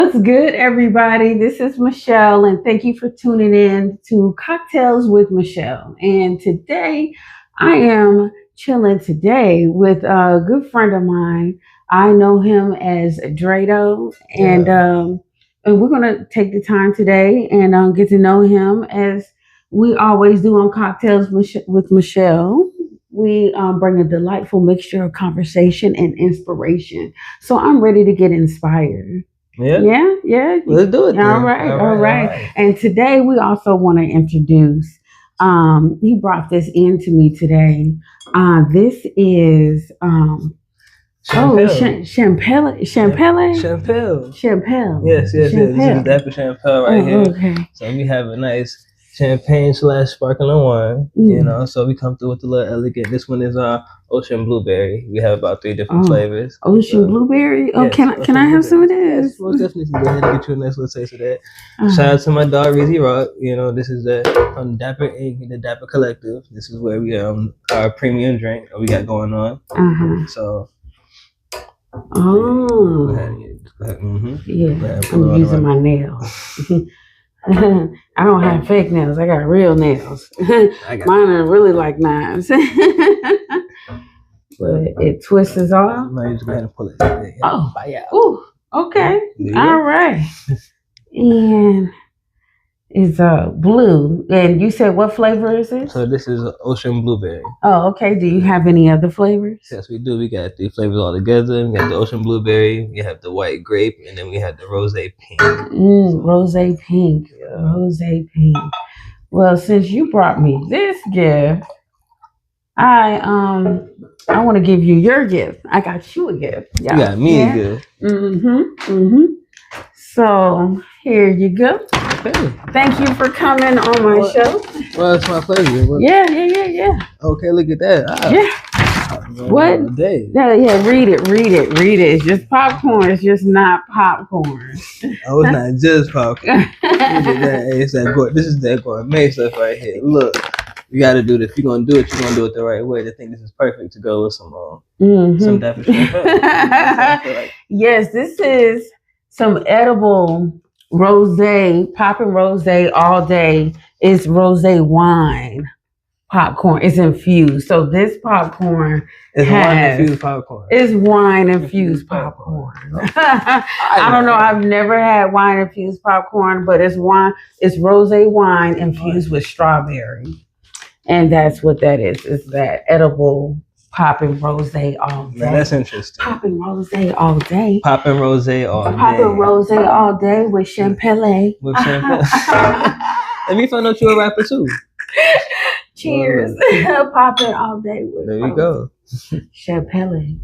What's good, everybody? This is Michelle, and thank you for tuning in to Cocktails with Michelle. And today, I am chilling today with a good friend of mine. I know him as Dredoe, and we're gonna take the time today and get to know him as we always do on with Michelle. We bring a delightful mixture of conversation and inspiration. So I'm ready to get inspired. Yeah. Let's do it. All right. And today we also want to introduce. He brought this in to me today. This is Chamelle. Yes. This is Dapper Chamelle right here. Okay. So we have a nice champagne / sparkling wine. You know, so we come through with a little elegant. This one is ocean blueberry. We have about 3 different flavors. Ocean blueberry. Oh, yes, can I have some of this? Yes, most definitely. Go ahead and get you a nice little taste of that. Shout out to my dog Rizzy Rock. You know, this is from Dapper Inc. the Dapper Collective. This is where we our premium drink we got going on. So. Oh. Go ahead. Yeah, I'm using my nails. I don't have fake nails. I got real nails. Mine are really like knives. But it twists off. No, you just go ahead and pull it. Oh, ooh, okay. All right. And it's blue. And you said what flavor is it? So this is ocean blueberry. Oh, okay. Do you have any other flavors? Yes, we do. We got 3 flavors all together. We got the ocean blueberry, we have the white grape, and then we have the rose pink. Rose pink. Yeah. Rose pink. Well, since you brought me this gift, I want to give you your gift. I got you a gift. Yeah. You got me a gift. So here you go. Okay. Thank you for coming on my show. Well, it's my pleasure. Yeah. Okay, look at that. Yeah. What? Yeah. Read it. It's just popcorn. It's just not popcorn. Oh, it's not just popcorn. Look at that. Hey, this is that gourmet stuff right here. Look, you got to do this. If you're gonna do it, you're gonna do it the right way. I think this is perfect to go with some Dapper Champagne. Yes, this is some edible rosé, popping rosé all day. It's rosé wine popcorn. It's infused. So this popcorn is wine infused popcorn. It's wine infused popcorn. I don't know. I've never had wine infused popcorn, but it's wine. It's rosé wine infused with strawberry, and that's what that is. It's that edible popping rosé all day. Man, that's interesting. Popping rosé all day. Popping rosé all day. Popping rosé all day with Chamelle. Let me find out you're a rapper too. Cheers. Popping all day with. There you go. Chamelle.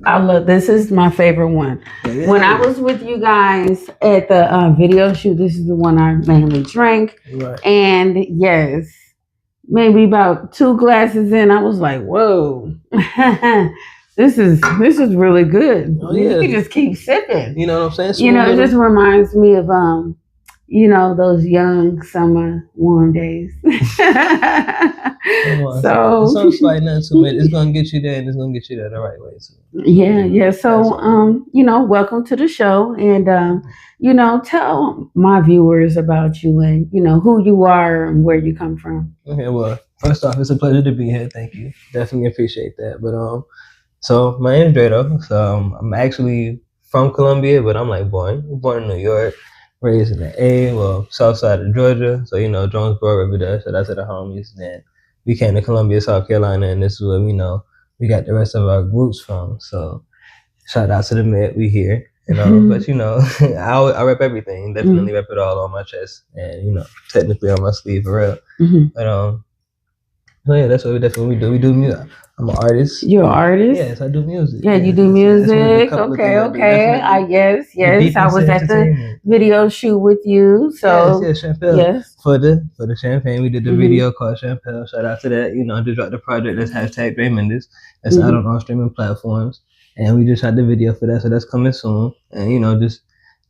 I love this. Is my favorite one. Yeah. When I was with you guys at the video shoot, this is the one I mainly drank. Right. And yes, maybe about 2 glasses in, I was like, "Whoa, this is really good." Oh, yeah. You can just keep sipping. You know what I'm saying? You know, it just reminds me of those young summer warm days. So something like nothing to it. It's gonna get you there, and it's gonna get you there the right way too. Yeah. So welcome to the show, and tell my viewers about you and who you are and where you come from. Okay, well, first off, it's a pleasure to be here. Thank you. Definitely appreciate that. But so my name is Dredoe. So I'm actually from Colombia, but I'm born in New York. Raised in the south side of Georgia. So, Jonesboro, Riverdale. Shout out to the homies. Then we came to Columbia, South Carolina, and this is where we got the rest of our roots from. So shout out to the Met, we here. But I rep everything. Definitely rep it all on my chest and technically on my sleeve for real. But so yeah, that's what we do. We do music. I'm an artist. You're an artist? Yes, I do music. Yeah, you do music. Okay. Yes. I was at the video shoot with you. So yes, Chamelle. Yes. For the champagne, we did the video called Chamelle. Shout out to that. I just dropped the project that's #Raymondus. That's out on all streaming platforms. And we just shot the video for that, so that's coming soon. And just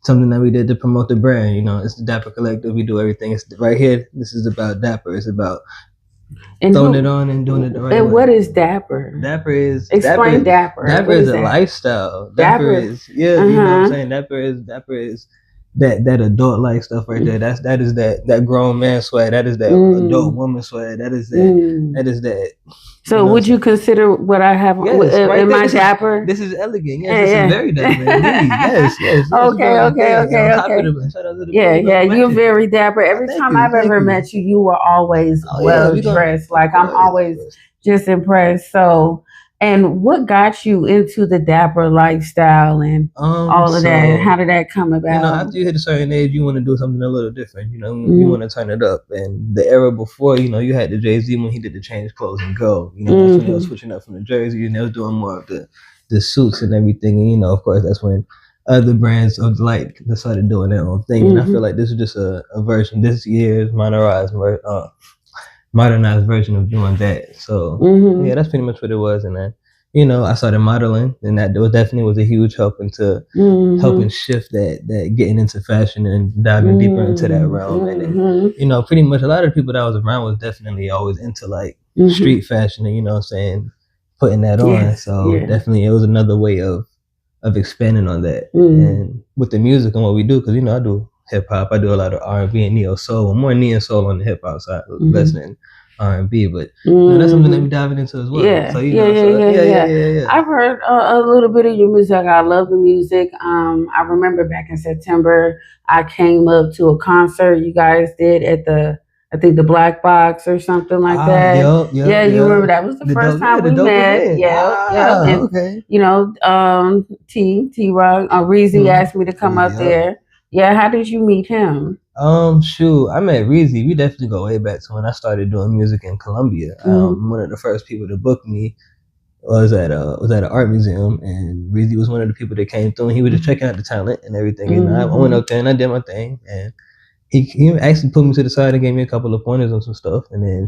something that we did to promote the brand. It's the Dapper Collective. We do everything. It's right here. This is about Dapper. It's about And throwing it on and doing it the right and way. what is dapper? Explain dapper. Dapper is a lifestyle. Dapper is you know what I'm saying. Dapper is that adult like stuff right there. That is that grown man swag. That is that adult woman swag. That is that. So would you consider what I have right in my dapper? This is elegant. Yes, this is very dapper. Yes. Okay. Yeah. You're very dapper. Every time I've ever met you, you were always well dressed. Like I'm always just impressed. So, and what got you into the dapper lifestyle and all of that? How did that come about? You know, after you hit a certain age, you want to do something a little different. You know, you want to turn it up. And the era before, you know, you had the Jay-Z when he did the change clothes and go. You know, that's when they was switching up from the jersey and they was doing more of the suits and everything. And you know, of course, that's when other brands of like started doing their own thing. And I feel like this is just a version. This year's modernized version of doing that. So yeah, that's pretty much what it was. And then, you know, I started modeling, and that definitely was a huge help into helping shift that getting into fashion and diving deeper into that realm. And then, you know, pretty much a lot of the people that I was around was definitely always into like street fashion and, you know what I'm saying, putting that on. So definitely it was another way of expanding on that. And with the music and what we do, because, you know, I do hip hop. I do a lot of R&B and neo soul. More neo soul on the hip hop side, less than R&B. But you know, that's something that we're diving into as well. Yeah, so, yeah. I've heard a little bit of your music. I love the music. I remember back in September, I came up to a concert you guys did at I think the Black Box or something like that. You remember that was the first time we met. And, okay. You know, T-Rock, Reezy asked me to come up there. Yeah, how did you meet him? I met Reezy. We definitely go way back to when I started doing music in Colombia. One of the first people to book me was at an art museum, and Reezy was one of the people that came through. And he was just checking out the talent and everything. And I went up there and I did my thing, and he actually put me to the side and gave me a couple of pointers on some stuff. And then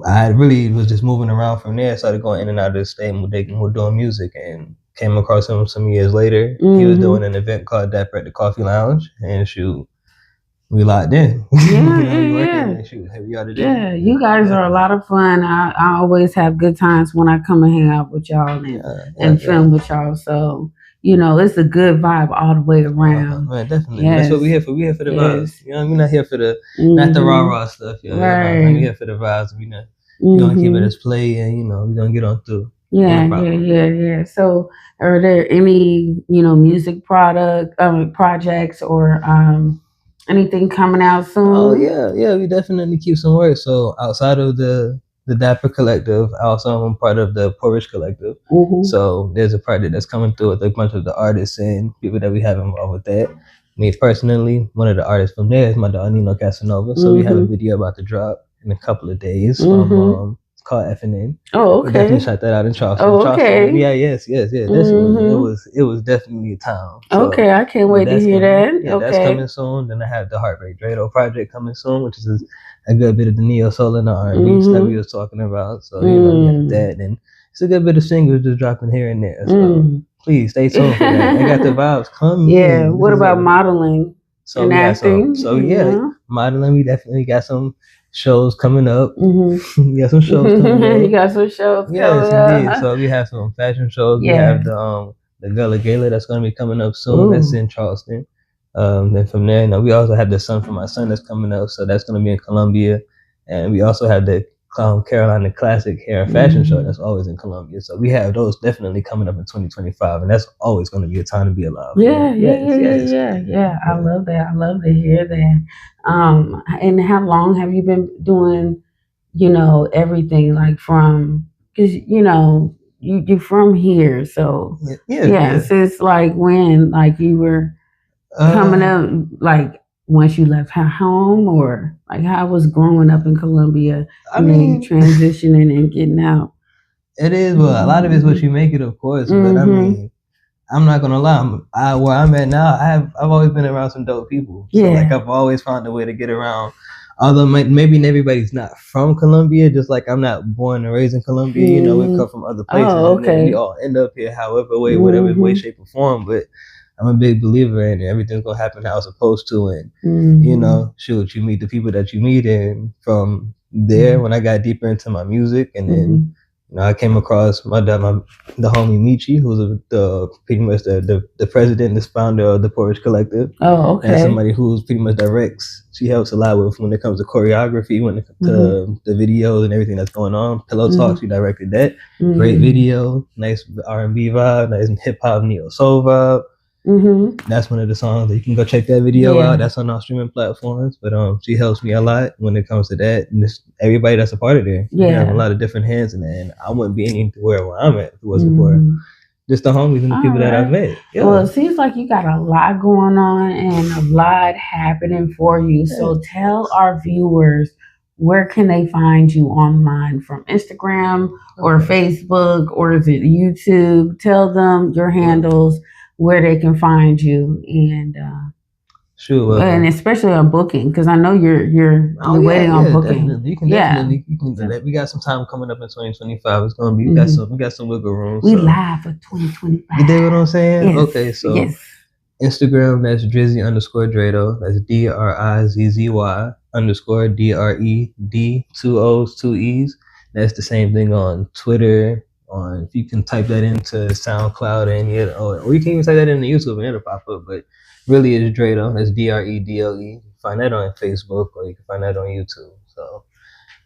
I really was just moving around from there. Started going in and out of the state and we're doing music, and came across him some years later. He was doing an event called Dapper at the Coffee Lounge, and we locked in. Yeah, you guys are a lot of fun. I always have good times when I come and hang out with y'all and film with y'all. So, you know, it's a good vibe all the way around. Right, definitely. That's what we're here for. We're here for the vibes. You know, we're not here for not the rah-rah stuff. You know? Right. We're here for the vibes. We're going to keep it as play, and, you know, we're going to get on through. Yeah. So, are there any, you know, music projects or anything coming out soon? Oh yeah. We definitely keep some work. So outside of the Dapper Collective, I also am part of the Porridge Collective. So there's a project that's coming through with a bunch of the artists and people that we have involved with that. Me personally, one of the artists from there is my dog Nino Casanova. So we have a video about to drop in a couple of days. It's called FNN. Oh, okay. We definitely shot that out in Charleston. Okay. Yes. It was definitely a time. So, okay, I can't wait to hear that. Yeah, that's coming soon. Then I have the Heartbreak Dredoe project coming soon, which is a good bit of the neo soul and the R&B stuff we was talking about. So you know, we have that, and it's a good bit of singles just dropping here and there. So please stay tuned for that. I got the vibes coming. Yeah. What about modeling and acting? Modeling. We definitely got some shows coming up. We got some shows coming up. You got some shows coming up. Yes, indeed. So we have some fashion shows. We have the Gullah Gala that's going to be coming up soon. That's in Charleston. Then from there, you know, we also have the Sun for My Son that's coming up. So that's going to be in Columbia. And we also have the Carolina Classic Hair and Fashion Show that's always in Columbia. So we have those definitely coming up in 2025. And that's always going to be a time to be alive. Yeah. I love that. I love to hear that. And how long have you been doing, you know, everything like from, because, you know, you're from here. So, since like when, like you were coming up, like once you left home, or like how was growing up in Columbia, transitioning and getting out? It is, well, a lot of it's what you make it, of course. But I mean, I'm not gonna lie. Where I'm at now, I've always been around some dope people. So like I've always found a way to get around. Although maybe everybody's not from Columbia, just like I'm not born and raised in Columbia. You know, we come from other places. And we all end up here, however way, whatever way, shape, or form. But I'm a big believer in everything's gonna happen how it's supposed to. And you know, shoot, you meet the people that you meet, and from there when I got deeper into my music, and then I came across the homie Michi, who's pretty much the president, the founder of the Porridge Collective. Oh, okay. And somebody who's pretty much directs. She helps a lot with when it comes to choreography, when it comes to the videos and everything that's going on. Pillow Talk, she directed that. Great video, nice R&B vibe, nice hip hop neo soul vibe. That's one of the songs that you can go check that video out. That's on our streaming platforms. But she helps me a lot when it comes to that. And everybody that's a part of there. You have a lot of different hands in that. And I wouldn't be anywhere where I'm at if it wasn't for just the homies and the people that I've met. Yeah. Well, it seems like you got a lot going on and a lot happening for you. So tell our viewers, where can they find you online, from Instagram or Facebook, or is it YouTube? Tell them your handles, where they can find you, and and especially on booking, because I know you're waiting on booking. Definitely. You can definitely do that. We got some time coming up in 2025. It's gonna be we got some wiggle room. We live for 2025. You dig what I'm saying? Yes. Okay, so Instagram, that's Drizzy_Dredoe. That's DRIZZY_DRED, 2 O's, 2 E's. That's the same thing on Twitter. If you can type that into SoundCloud or you can even type that into YouTube and it'll pop up. But really, it's Dredoe. That's DREDOE. You can find that on Facebook or you can find that on YouTube. So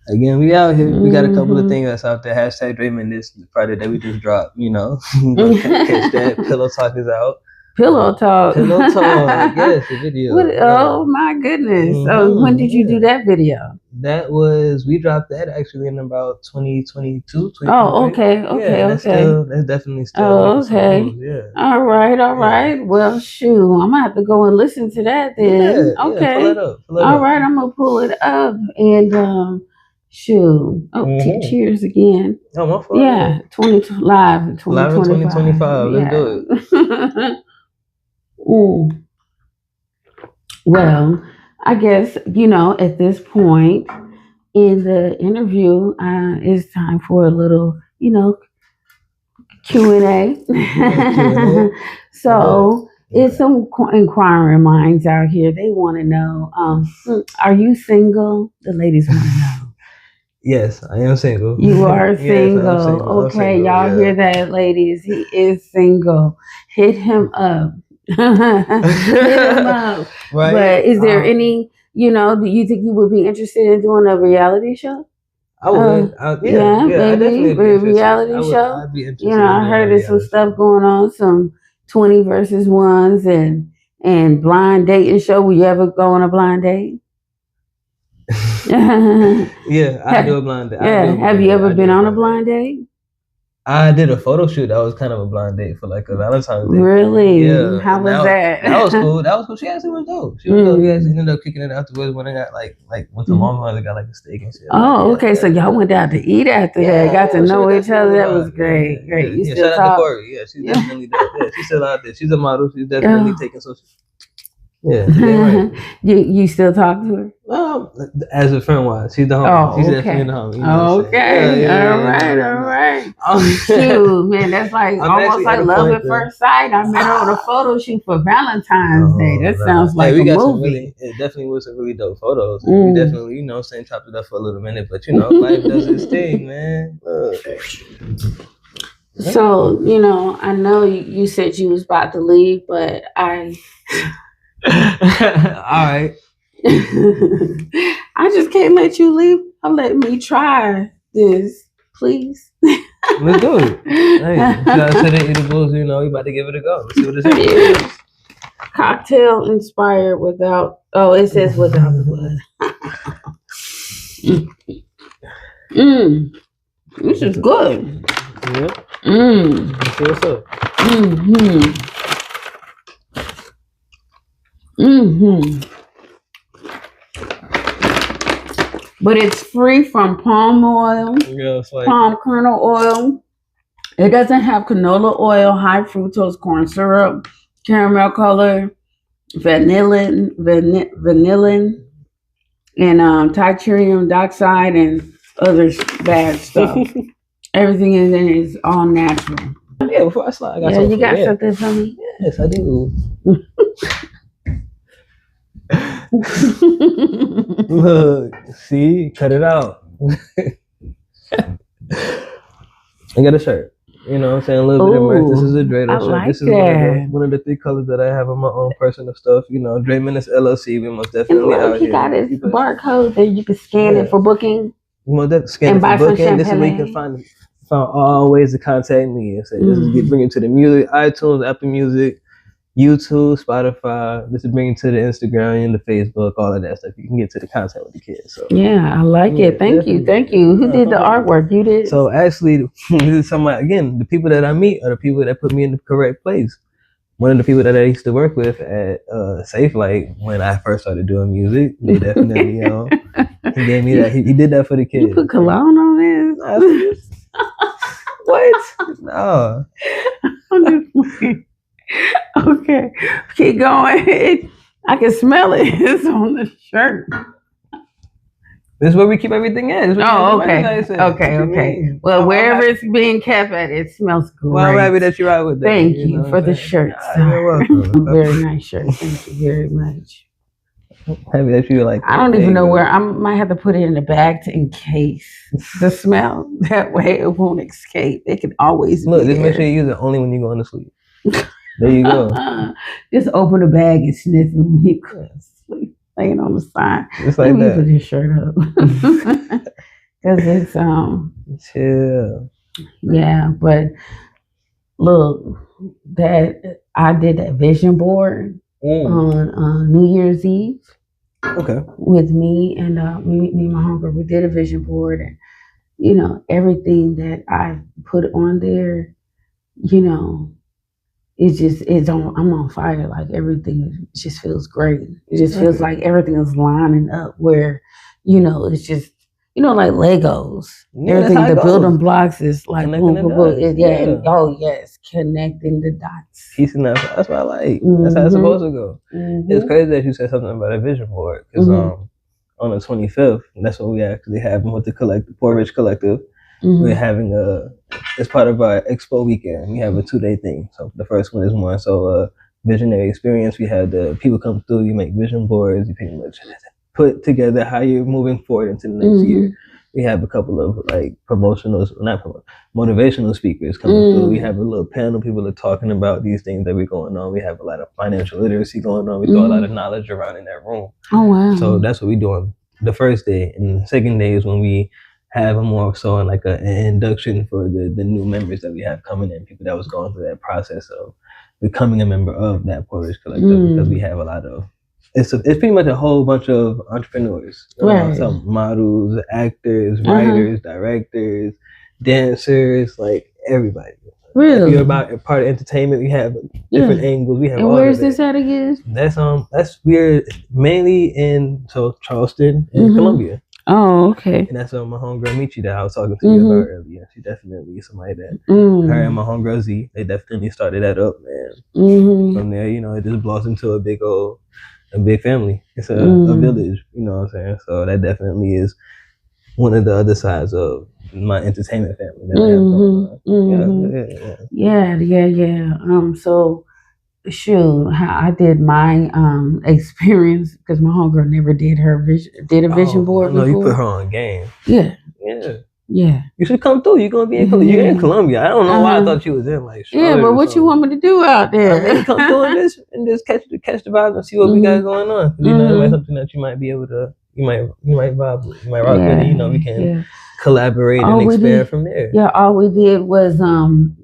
again, we out here. We got a couple of things that's out there. Hashtag Draymond, this project that we just dropped. Catch that. Pillow Talk is out. Pillow Talk. Yes, the video. Oh my goodness. So when did you do that video? We dropped that actually in about 2022. Oh, okay. That's definitely still. Oh, okay. All right. Well, shoot, I'm gonna have to go and listen to that then. Okay. Pull it up. All right, I'm gonna pull it up and shoot. Cheers again. Oh, my fault. Yeah, live in 2025. Let's do it. Well, I guess, at this point in the interview, it's time for a little, Q&A. So it's some inquiring minds out here. They want to know, are you single? The ladies want to know. Yes, I am single. You are single. Yes, I'm single. Okay, y'all hear that, ladies? He is single. Hit him up. Hit him up. Right. But is there any, do you think you would be interested in doing a reality show? I would. Maybe a reality show. I'd be interested. I heard there's some stuff going on, some 20 versus 1s and blind dating show. Will you ever go on a blind date? Yeah, I do a blind date. Have you ever been on a blind date? I did a photo shoot that was kind of a blind date for like a Valentine's Day. Really? Yeah. How was that? That was cool. She actually was dope. She was dope. We actually ended up kicking it afterwards when I got went to Mama and got like a steak and shit. Oh, okay. So y'all went out to eat after that. Got to know each other. That was great. Great. You still shout talk? out to Corey. Yeah, she's definitely dope. Yeah, she's still out there. She's a model. She's definitely taking social. Yeah. Right. You still talk to her? As a friend wise, she's the homie. She's definitely the homie. Okay. All right. Shoot, man, that's like almost like love at first sight. I met her on a photo shoot for Valentine's Day. That sounds like a movie. It definitely was some really dope photos. We definitely, chopped it up for a little minute, but life does its thing, man. So, I know you said you was about to leave, but I. All right. I just can't let you leave. Let me try this, please. Let's do it. Hey, shout out to the eatables. We about to give it a go. Let's see what it is. Cocktail inspired without. Oh, it says without the blood. This is good. Yeah. Let's see what's up. But it's free from palm oil, palm kernel oil. It doesn't have canola oil, high fructose corn syrup, caramel color, vanillin, and titanium dioxide and other bad stuff. Everything in it is all natural. Yeah, before I slide, I got something for me? Yes, I do. Look, see, cut it out. I got a shirt. You know what I'm saying? A little bit of merch. This is a Dredoe shirt. Like this is one of the 3 colors that I have on my own personal stuff. You know, Dre Menace LLC. We most definitely and look, out he here. got his barcode that you can scan it for booking. You want that scan and it buy for some booking. This is where you can find all ways to contact me. And say, this is bring it to the music, iTunes, Apple Music, YouTube, Spotify. This is bring it to the Instagram and the Facebook, all of that stuff. You can get to the content with the kids. So yeah, I like it. Thank you. Who did the artwork? You did. So actually, this is somebody, again, the people that I meet are the people that put me in the correct place. One of the people that I used to work with at Safe Light when I first started doing music, they definitely, he gave me that. He did that for the kids. You put cologne on this? What? No. I'm just playing. Okay, keep going. I can smell it. It's on the shirt. This is where we keep everything in. Oh, okay. Okay. Well, wherever it's being kept at, it smells great. Well, I'm happy that you're out with that. Thank you for the shirt. You're welcome. Very nice shirt. Thank you very much. Happy that you like. I don't even know where. I might have to put it in the bag to encase the smell. That way it won't escape. It can always look. Be Just there. make sure you use it only when you're going to sleep. There you go. Just open the bag and sniff it when you go to sleep. Laying on the side. Just like that. Put this shirt up. Because it's chill. Yeah, but look, that I did that vision board on New Year's Eve. Okay. With me and me and my homegirl, we did a vision board, and everything that I put on there, I'm on fire. Like everything just feels great. It just feels like everything is lining up where, it's just, like Legos. Yeah, everything, the building blocks is like, boom, boom, boom. And, oh yes, connecting the dots. Piecing that. That's what I like. That's how it's supposed to go. It's crazy that you said something about a vision board because on the 25th, that's what we actually have with the Poor Rich Collective. We're having it's part of our expo weekend. We have a 2-day thing. So the first one is more so visionary experience. We have the people come through. You make vision boards. You pretty much put together how you're moving forward into the next year. We have a couple of motivational speakers coming through. We have a little panel. People are talking about these things that we're going on. We have a lot of financial literacy going on. We throw a lot of knowledge around in that room. Oh wow! So that's what we're doing the first day, and the second day is when we have a more so like an induction for the new members that we have coming in, people that was going through that process of becoming a member of that Poor Rich Collective, because we have a lot of it's pretty much a whole bunch of entrepreneurs, some models, actors, writers, directors, dancers, like everybody. Really? If you're about part of entertainment, we have different angles. We have. And where is this at again? That's we're mainly in Charleston and Columbia. Oh, okay. And that's my homegirl Michi that I was talking to you about earlier. She definitely is somebody that her and my homegirl Z, they definitely started that up, man. From there, it just blossomed into a big family. It's a village, you know what I'm saying? So that definitely is one of the other sides of my entertainment family that I have going on. So shoot, how I did my experience, because my homegirl never did a vision board before. No, you put her on game. Yeah. You should come through. You're gonna be you're in Columbia. I don't know why I thought you was in like Charlotte. Yeah, but what you want me to do out there? Come through and just catch the vibe and see what we got going on. It might be something that you might be able to. You might vibe with. You might rock with it. We can collaborate and expand from there. Yeah, all we did was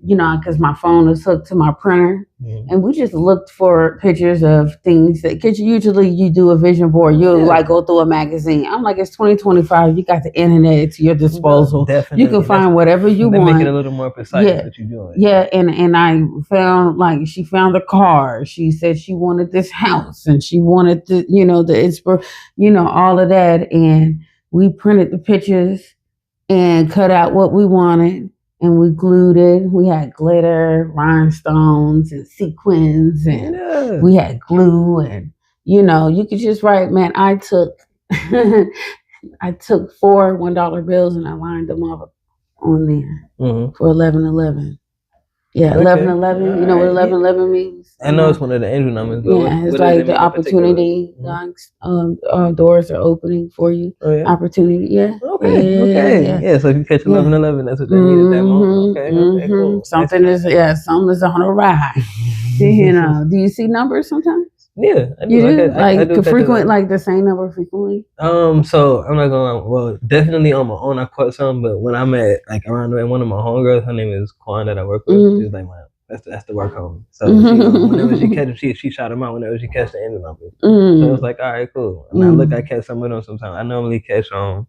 because my phone is hooked to my printer, and we just looked for pictures of things that, because usually you do a vision board, you'll like go through a magazine. I'm like, it's 2025, you got the internet at your disposal. Definitely. You can find whatever you want. Make it a little more precise what you're doing. Yeah, and I found, like, she found the car. She said she wanted this house, and she wanted the all of that, and we printed the pictures and cut out what we wanted, and we glued it. We had glitter, rhinestones, and sequins, and we had glue, and you could just write. Man, I took 4 $1 bills and I lined them up on there for 11/11. Yeah, Okay. 1111. You know what Alright, yeah. 1111 means? I know it's one of the angel numbers, but Yeah, it's what does like it the mean in particular? opportunity, doors are opening for you. Oh yeah. Opportunity, yeah. Okay. Yeah. So if you catch 1111, that's what that means at that moment. Okay. Cool. Something is something is on the rise. You know, do you see numbers sometimes? Yeah, I do. You do I do catch frequent, like the same number frequently. So I'm not gonna lie. Well, definitely on my own, I caught some. But when I'm at like around one of my homegirls, her name is Quan that I work with. She's like my that's the work home. So she, whenever she catch them, she shot them out whenever she catch the angel numbers. So it's like, all right, cool. And I catch some of them sometimes. I normally catch the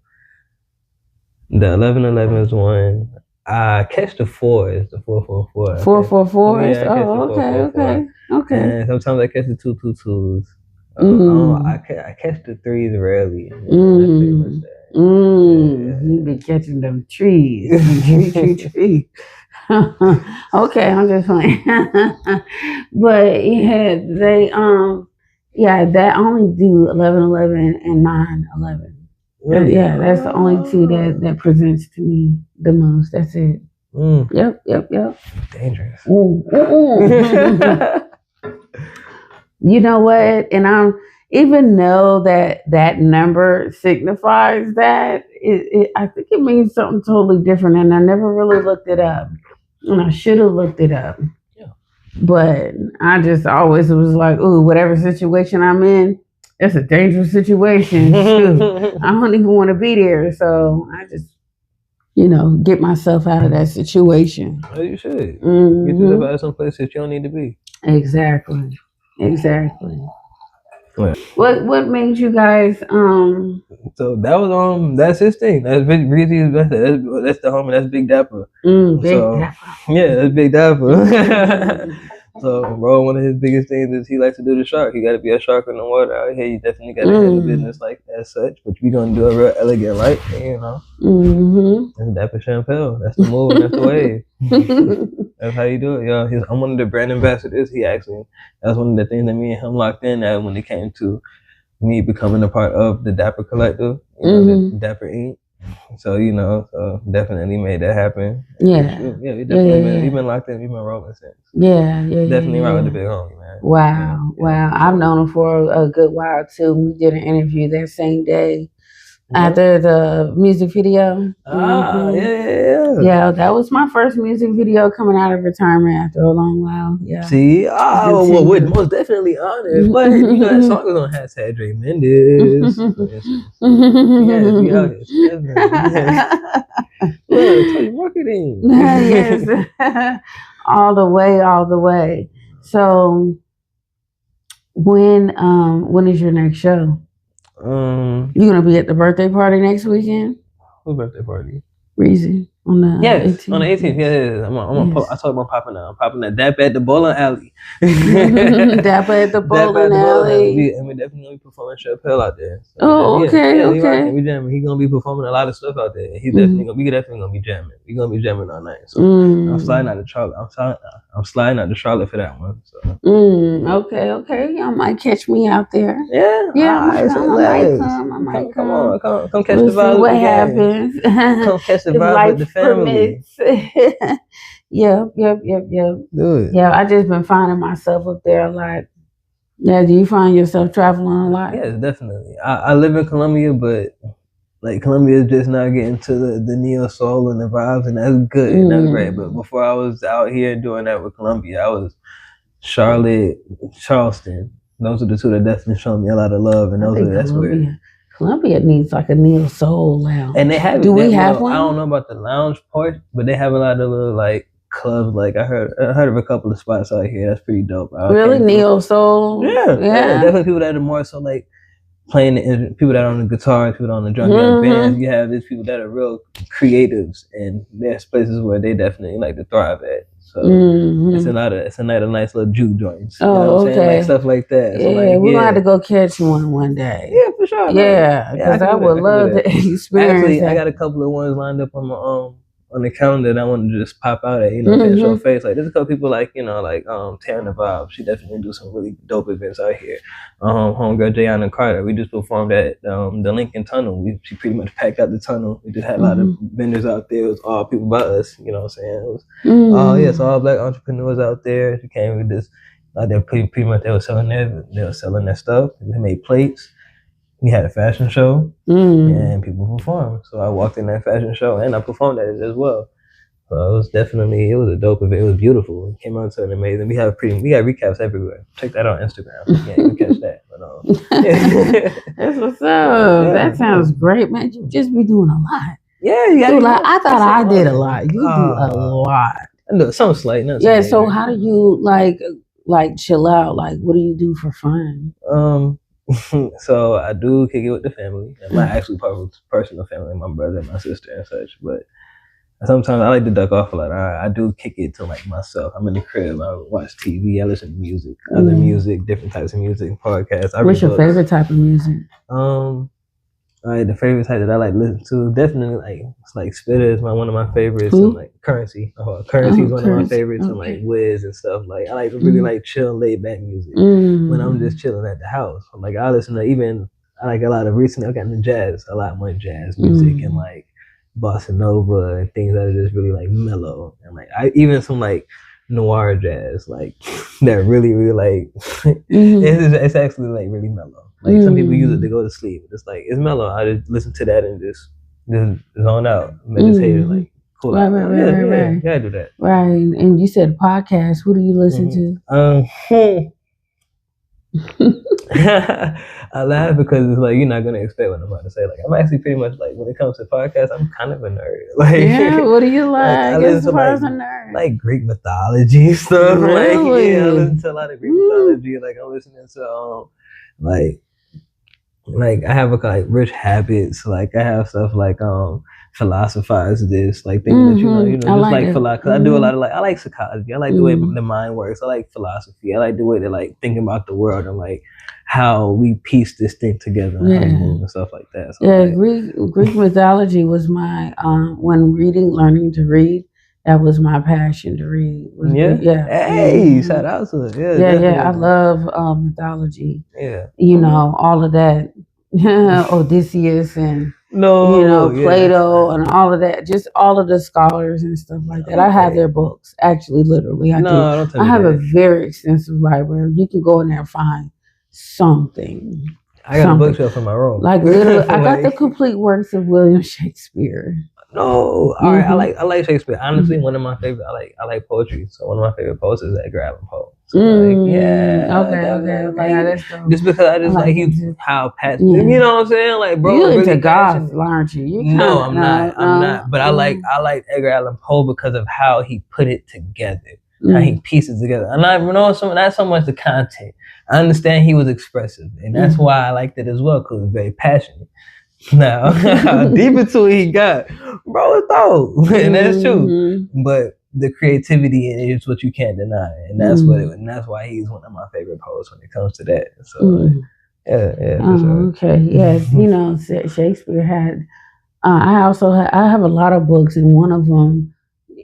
1111 is one. I catch the 4s, the 444. 444. Yeah, I catch the 444. Okay. And sometimes I catch the 222s. I catch the 3s rarely. You be catching them trees. Tree. Okay, I'm just playing. But yeah, they that only do 1111 and 911. Really? Yeah, that's the only two that presents to me the most. That's it. Yep. Dangerous. You know what? And I'm even know that number signifies that. I think it means something totally different, and I never really looked it up. And I should have looked it up. Yeah. But I just always was like, ooh, whatever situation I'm in, it's a dangerous situation. I don't even want to be there. So I just, get myself out of that situation. Oh, you should. Get yourself out of some place that you don't need to be. Exactly. What? What made you guys So that was that's his thing. That's Big Breezy's birthday. That's the homie. That's Big Dapper. Big Dapper. Yeah, that's Big Dapper. So, bro, one of his biggest things is he likes to do the shark. You got to be a shark in the water out here. You definitely got to handle business like as such. But we're gonna do it real elegant, right? That's Dapper Chamelle. That's the move. And that's the wave. That's how you do it, yo. I'm one of the brand ambassadors. That's one of the things that me and him locked in at when it came to me becoming a part of the Dapper Collective, the Dapper Inc. So definitely made that happen. Yeah, we definitely we've been locked in. We've been rolling since. Definitely right with the big homie, man. Wow. I've known him for a good while too. We did an interview that same day after the music video. Yeah, that was my first music video coming out of retirement after a long while. Yeah. See, we're most definitely honored. But that song was on #Dre Mendez. Look, marketing. Yes. all the way. So when is your next show? You gonna be at the birthday party next weekend? Whose birthday party? Breezy on the 18th. On the 18th. Yeah. I told him I'm popping out. I'm popping at Dapper at the bowling alley. Dapper at the bowling alley. And we definitely gonna be performing Chamelle out there. So, okay. We jamming. He's gonna be performing a lot of stuff out there. We definitely gonna be jamming. We're gonna be jamming all night. So I'm sliding out to Charlotte. I'm sliding out to Charlotte for that one. So. Okay. Y'all might catch me out there. Yeah. I might come. Come catch the vibe. What happens? Come catch the vibe with the family. Yep. Do it. Yeah, I just been finding myself up there a lot. Yeah, do you find yourself traveling a lot? Yes, definitely. I live in Colombia, but Colombia is just now getting to the neo soul and the vibes, and that's good and that's great. But before I was out here doing that with Colombia, I was Charlotte, Charleston. Those are the two that definitely showed me a lot of love, and that's where Columbia needs like a neo soul lounge. And they have. Do we have one? I don't know about the lounge part, but they have a lot of little clubs. I heard of a couple of spots out here. That's pretty dope. Really, neo soul? Yeah. Definitely people that are more so playing people that are on the guitar, people that are on the drum. You have bands. You have these people that are real creatives, and there's places where they definitely like to thrive at. So it's a nice little juke joints. You know what I'm saying? Stuff like that. So we're gonna have to go catch one day. Yeah, for sure. Yeah, because I would love to experience. Actually, I got a couple of ones lined up on on the calendar that I wanted to just pop out at, show face. Like there's a couple people like, Tearing the Vibe. She definitely do some really dope events out here. Homegirl Jayanna Carter. We just performed at the Lincoln Tunnel. She pretty much packed out the tunnel. We just had a lot of vendors out there. It was all people by us, you know what I'm saying? It was so all black entrepreneurs out there. She came with this, like they're pretty much they were selling their stuff. They made plates. We had a fashion show and people performed. So I walked in that fashion show and I performed at it as well. So it was a dope event. It was beautiful. It came out so amazing. We got recaps everywhere. Check that out on Instagram. Yeah, you can catch that. But, That's what's up. Yeah. That sounds great, man. You just be doing a lot. Yeah, you got like I thought I did a lot. You do a lot. No, something slight. Yeah. So how do you like chill out? Like, what do you do for fun? So I do kick it with the family, and my actual personal family, my brother and my sister and such. But sometimes I like to duck off a lot. I do kick it to like myself. I'm in the crib. I watch TV. I listen to music, other music, different types of music, podcasts. What's your favorite type of music? The favorite type that I like listen to definitely it's like Spitter is one of my favorites. And like Currency. Currency is one of my favorites. And like Wiz and stuff. Like I like really like chill, laid back music when I'm just chilling at the house. Like I listen to I like a lot of recently I got into jazz, a lot more jazz music and like bossa nova and things that are just really like mellow and like even some like noir jazz like that really like it's actually like really mellow. Like some people use it to go to sleep. It's like it's mellow. I just listen to that and just zone out, meditate, like cool out. Right. Yeah, I do that. Right. And you said podcast. Who do you listen to? I laugh because it's like you're not gonna expect what I'm about to say. Like I'm actually pretty much like when it comes to podcasts, I'm kind of a nerd. Like what do you like? I listen to a nerd. Like Greek mythology stuff. Really? Like I listen to a lot of Greek mythology. Like I'm listening to like I have like Rich Habits. Like I have stuff like Philosophize This, like things that just like philosophy. I do a lot of I like psychology. I like the way the mind works. I like philosophy. I like the way they like think about the world and like how we piece this thing together and stuff like that. So, Greek mythology was my when learning to read. That was my passion to read. Hey, shout out to it. Yeah. I love mythology. Yeah. All of that. Odysseus and Plato and all of that. Just all of the scholars and stuff like that. I have their books. Actually, literally, I do. Don't tell me I have that. a very extensive library. You can go in there and find something. I got a bookshelf in my room. Like literally, I got the complete works of William Shakespeare. No, all right. I like Shakespeare. Honestly, one of my favorite. I like poetry. So one of my favorite poets is Edgar Allan Poe. So Okay. That's dope. Just because I just like how passionate. You know what I'm saying? Like, bro, you really into goth, aren't you? No, I'm not. I'm not. But I like Edgar Allan Poe because of how he put it together. How he pieces together. And not so much the content. I understand he was expressive, and that's why I liked it as well because it's very passionate. Now, how deep into it he got, bro, it's dope, and that's true. But the creativity in it is what you can't deny, and that's and that's why he's one of my favorite poets when it comes to that. So, for sure. Okay, yes, Shakespeare had. I have a lot of books, and one of them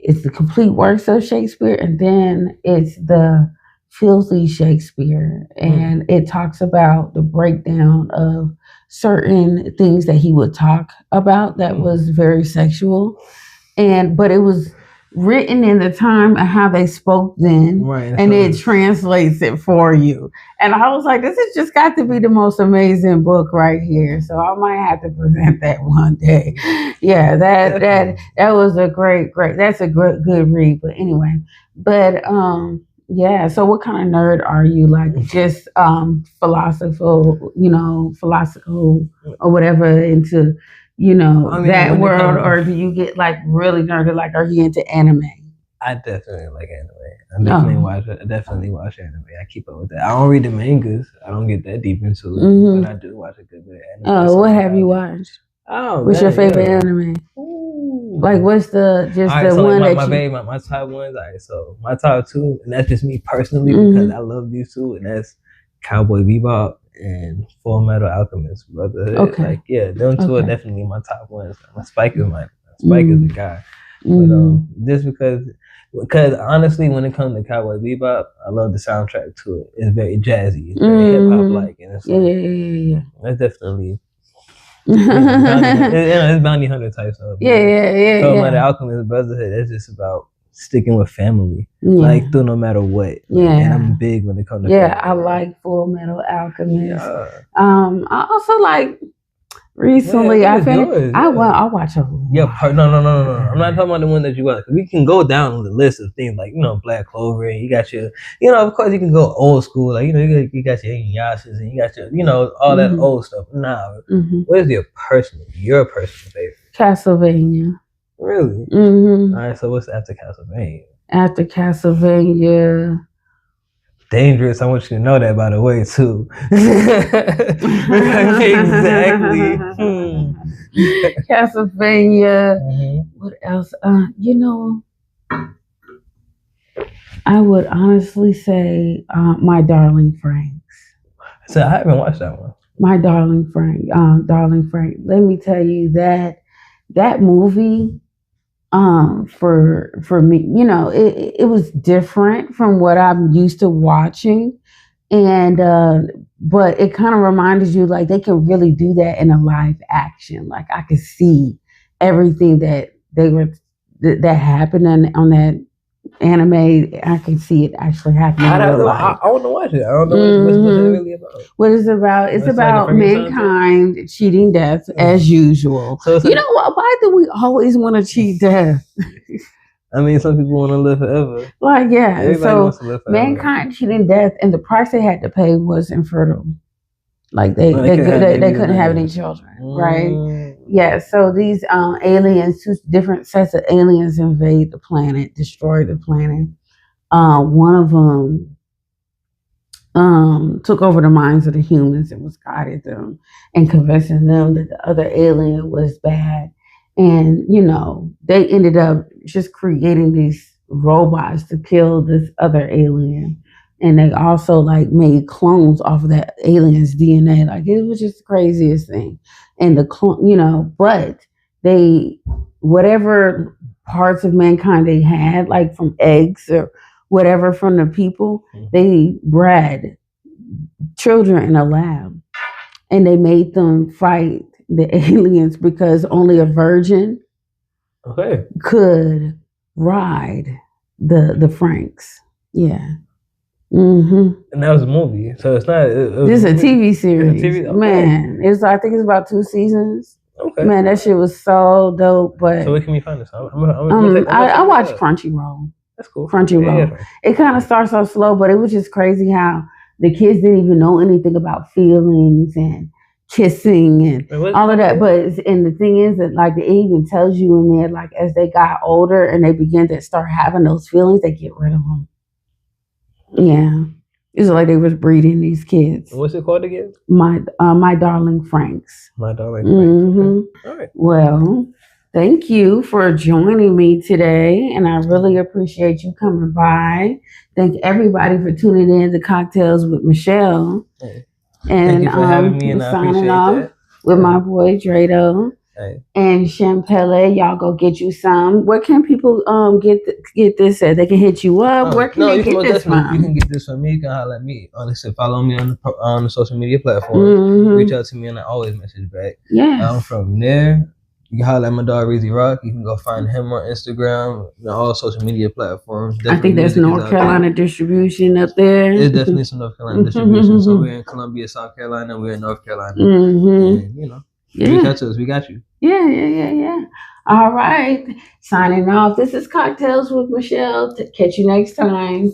is the complete works of Shakespeare, and then it's the Filthy Shakespeare, and it talks about the breakdown of certain things that he would talk about that was very sexual, but it was written in the time of how they spoke then, right, and it translates it for you. And I was like, this has just got to be the most amazing book right here. So I might have to present that one day. Yeah, that was a great. That's a good read. But anyway, yeah. So what kind of nerd are you? Like just philosophical or whatever into that world, or do you get like really nerded? Like, are you into anime? I definitely like anime. I definitely watch anime. I keep up with that. I don't read the mangas. I don't get that deep into it, but I do watch a good bit of anime. What have you watched? What's your favorite anime? Ooh. Like, what's the one that my top ones? All right, so my top two, and that's just me personally because I love these two, and that's Cowboy Bebop and Full Metal Alchemist Brotherhood. Okay. Like, them two are definitely my top ones. My Spike is the guy. But just because honestly, when it comes to Cowboy Bebop, I love the soundtrack to it. It's very jazzy, it's very hip hop like, and it's like, yeah. That's definitely. It's bounty hunter type stuff. Yeah. So the Alchemist Brotherhood, that's just about sticking with family, like through no matter what. And I'm big when it comes to family. I like Full Metal Alchemist. I also like recently. I watch a lot. No. I'm not talking about the one that you watch. We can go down the list of things like Black Clover, and you got your, of course you can go old school, like you got your Inuyashas, and you got your, all that old stuff. What is your personal favorite? Castlevania. Really? All right. So what's after Castlevania? After Castlevania. Dangerous. I want you to know that, by the way, too. Exactly. Castlevania. What else? I would honestly say My Darling Franks. So I haven't watched that one. My Darling Frank. Darling Frank. Let me tell you that movie. For me, it was different from what I'm used to watching, and but it kind of reminded you like they can really do that in a live action. Like I could see everything that that happened on that anime. I can see it actually happening. I want to watch it. I don't know what's it really about. What is it about? It's about mankind cheating death as usual. So you know what? Why do we always want to cheat death? I mean, some people want to live forever. Like everybody wants to live forever. Mankind cheating death, and the price they had to pay was infertile. Like they couldn't have any children, right? Yeah, so these aliens, two different sets of aliens invade the planet, destroy the planet. One of them took over the minds of the humans and was guiding them and convincing them that the other alien was bad. And, they ended up just creating these robots to kill this other alien. And they also made clones off of that alien's DNA. Like it was just the craziest thing. And the clone, but whatever parts of mankind they had, like from eggs or whatever from the people, they bred children in a lab. And they made them fight the aliens because only a virgin could ride the Franks. Yeah. And that was a movie, so it's not. This is a TV series, man. I think it's about 2 seasons. Okay, man, that shit was so dope. But so where can we find this? I watch Crunchyroll. That's cool. Crunchyroll. Yeah. It kind of starts off slow, but it was just crazy how the kids didn't even know anything about feelings and kissing and all of that. And the thing is that it even tells you in there, as they got older and they begin to start having those feelings, they get rid of them. Yeah, it's like they was breeding these kids. What's it called again? My Darling Franks. My Darling Franks. Okay. All right. Well, thank you for joining me today, and I really appreciate you coming by. Thank everybody for tuning in to Cocktails with Michelle. Hey. And thank you for having me, and I appreciate that. With my boy Dredoe. Hey. And Chamelle, y'all go get you some. Where can people get this at? They can hit you up. Where can they get this from? You can get this from me. You can holler at me. Honestly, follow me on the social media platforms. Reach out to me, and I always message back. Yeah. From there, you can holler at my dog Reezy Rock. You can go find him on Instagram, all social media platforms. I think there's North Carolina distribution up there. There's definitely some North Carolina distribution. So we're in Columbia, South Carolina. We're in North Carolina. And, reach out to us. We got you. Yeah. All right. Signing off. This is Cocktails with Michelle. Catch you next time.